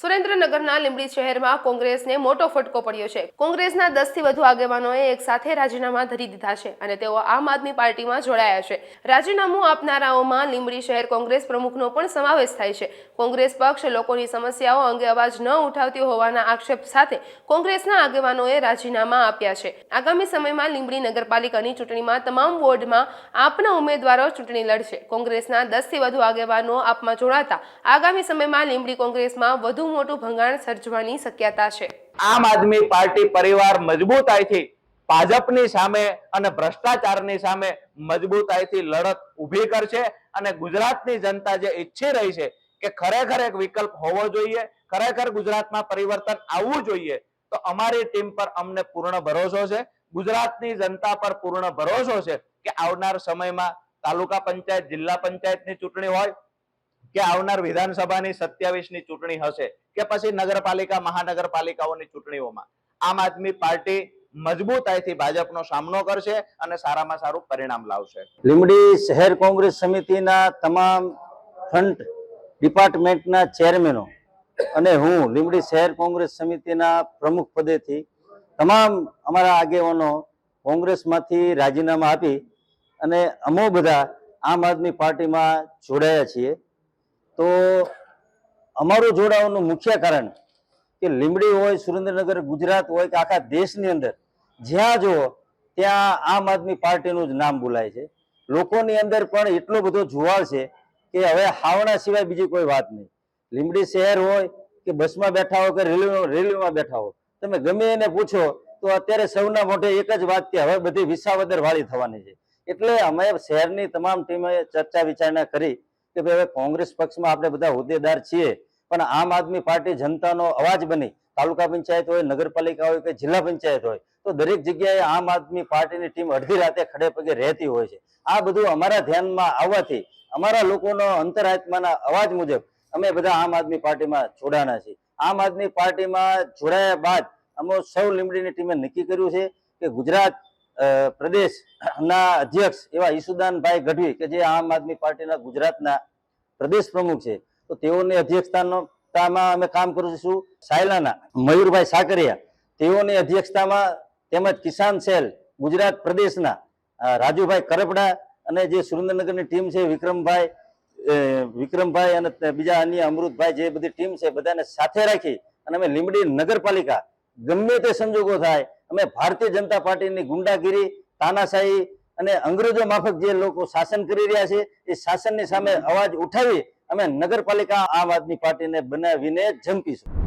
સુરેન્દ્રનગરના લીંબડી શહેરમાં કોંગ્રેસને મોટો ફટકો પડ્યો છે। કોંગ્રેસના 10 થી વધુ આગેવાનોએ એક સાથે રાજીનામા ધરી દીધા છે અને તેઓ આમ આદમી પાર્ટીમાં જોડાયા છે। રાજીનામું આપનારાઓમાં લીંબડી શહેર કોંગ્રેસ પ્રમુખનો પણ સમાવેશ થાય છે। કોંગ્રેસ પક્ષ લોકોની સમસ્યાઓ અંગે અવાજ ન ઉઠાવતી હોવાના આક્ષેપ સાથે કોંગ્રેસના આગેવાનોએ રાજીનામા આપ્યા છે। આગામી સમયમાં લીંબડી નગરપાલિકાની ચૂંટણીમાં તમામ વોર્ડમાં આપના ઉમેદવારો ચૂંટણી લડશે। કોંગ્રેસના 10 થી વધુ આગેવાનો આપમાં જોડાતા આગામી સમયમાં લીંબડી કોંગ્રેસમાં વધુ મોટું ભંગાણ સર્જવાની શક્યતા છે। આમ આદમી પાર્ટી પરિવાર મજબૂતાઈથી ભાજપની સામે અને ભ્રષ્ટાચારની સામે મજબૂતાઈથી લડત ઊભી કરશે અને ગુજરાતની જનતા જે ઈચ્છી રહી છે કે ખરેખર એક વિકલ્પ હોવો જોઈએ, ખરેખર ગુજરાતમાં પરિવર્તન આવવું જોઈએ, તો અમારી ટીમ પર અમને પૂર્ણ ભરોસો છે, ગુજરાતની જનતા પર પૂર્ણ ભરોસો છે કે આવનાર સમયમાં તાલુકા પંચાયત, જિલ્લા પંચાયતની ચૂંટણી હોય કે આવનાર વિધાનસભાની 27ની ચૂંટણી હશે કે પછી નગરપાલિકા, મહાનગરપાલિકાઓની ચૂંટણીઓમાં આમ આદમી પાર્ટી મજબૂતાઈથી ભાજપનો સામનો કરશે અને સારામાં સારું પરિણામ લાવશે। લીંબડી શહેર કોંગ્રેસ સમિતિના તમામ ફ્રન્ટ ડિપાર્ટમેન્ટના ચેરમેનો અને હું લીંબડી શહેર કોંગ્રેસ સમિતિના પ્રમુખ પદેથી તમામ અમારા આગેવાનો કોંગ્રેસમાંથી રાજીનામા આપી અને અમો બધા આમ આદમી પાર્ટીમાં જોડાયા છીએ। તો અમારું જોડાવાનું મુખ્ય કારણ કે લીંબડી હોય, સુરેન્દ્રનગર, ગુજરાત હોય કે આખા દેશની અંદર જ્યાં જુઓ ત્યાં આમ આદમી પાર્ટીનું જ નામ બોલાય છે। લોકોની અંદર પણ એટલો બધો જુવાળ છે કે હવે હાવણા સિવાય બીજી કોઈ વાત નહીં। લીંબડી શહેર હોય કે બસમાં બેઠા હો કે રેલવેમાં બેઠા હો, તમે ગમે એને પૂછો તો અત્યારે સૌના મોઢે એક જ વાત કે હવે બધી વિસાવદર વાળી થવાની છે। એટલે અમે શહેરની તમામ ટીમે ચર્ચા વિચારણા કરી કે ભાઈ હવે કોંગ્રેસ પક્ષમાં આપણે બધા હોદ્દેદાર છીએ, પણ આમ આદમી પાર્ટી જનતાનો અવાજ બની, તાલુકા પંચાયત હોય, નગરપાલિકા હોય કે જિલ્લા પંચાયત હોય, તો દરેક જગ્યાએ આમ આદમી પાર્ટીની ટીમ અડધી રાતે ખડે પગે રહેતી હોય છે। આ બધું અમારા ધ્યાનમાં આવવાથી અમારા લોકોનો અંતરાત્માના અવાજ મુજબ અમે બધા આમ આદમી પાર્ટીમાં જોડાણા છીએ। આમ આદમી પાર્ટીમાં જોડાયા બાદ અમે સૌ લીંબડીની ટીમે નક્કી કર્યું છે કે ગુજરાત પ્રદેશના અધ્યક્ષ એવા ઈસુદાનભાઈ ગઢવી કે જે આમ આદમી પાર્ટીના ગુજરાતના પ્રદેશ પ્રમુખ છે, તો તેઓની અધ્યક્ષતામાં અમે કામ કરીશું। સાયલાના મયુરભાઈ સાકરિયા તેઓની અધ્યક્ષતામાં, તેમજ કિસાન સેલ ગુજરાત પ્રદેશના રાજુભાઈ કરપડા અને જે સુરેન્દ્રનગરની ટીમ છે વિક્રમભાઈ અને બીજા અન્ય અમૃતભાઈ, જે બધી ટીમ છે બધાને સાથે રાખી અને અમે લીંબડી નગરપાલિકા ગમે તે સંજોગો થાય અમે ભારતીય જનતા પાર્ટીની ગુંડાગીરી, તાનાશાહી અને અંગ્રેજો માફક જે લોકો શાસન કરી રહ્યા છે એ શાસનની સામે અવાજ ઉઠાવી અમે નગરપાલિકા આમ આદમી પાર્ટીને બનાવીને ઝંપીશું।